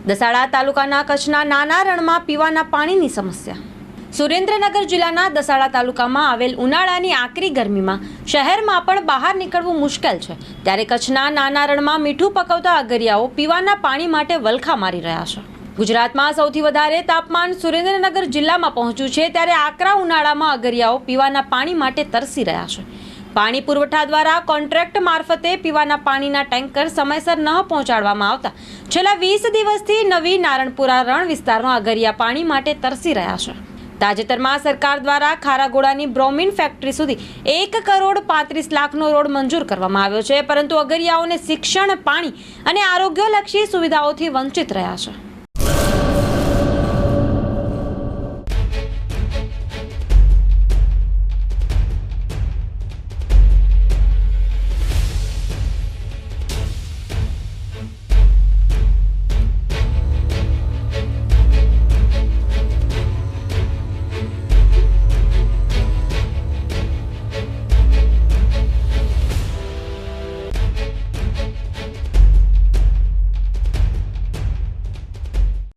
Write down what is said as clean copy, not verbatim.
દસાડા તાલુકાના કચ્છના નાના રણમાં પીવાના પાણીની સમસ્યા। સુરેન્દ્રનગર જિલ્લાના દસાડા તાલુકામાં આવેલ ઉનાળાની આકરી ગરમીમાં શહેરમાં પણ બહાર નીકળવું મુશ્કેલ છે, ત્યારે કચ્છના નાના રણમાં મીઠું પકવતા અગરિયાઓ પીવાના પાણી માટે વલખા મારી રહ્યા છે। ગુજરાતમાં સૌથી વધારે તાપમાન સુરેન્દ્રનગર જિલ્લામાં પહોંચ્યું છે, ત્યારે આકરા ઉનાળામાં અગરિયાઓ પીવાના પાણી માટે તરસી રહ્યા છે। પાણી પુરવઠા દ્વારા કોન્ટ્રાક્ટ મારફતે પીવાના પાણીના ટેન્કર સમયસર ન પહોંચાડવામાં આવતા છેલ્લા 20 દિવસથી નવી નારણપુરા રણ વિસ્તારમાં અગરિયા પાણી માટે તરસી રહ્યા છે। તાજેતરમાં સરકાર દ્વારા ખારાગોડાની બ્રોમિન ફેક્ટરી સુધી 1,35,00,000નો રોડ મંજૂર કરવામાં આવ્યો છે, પરંતુ અગરિયાઓને શિક્ષણ, પાણી અને આરોગ્યલક્ષી સુવિધાઓથી વંચિત રહ્યા છે।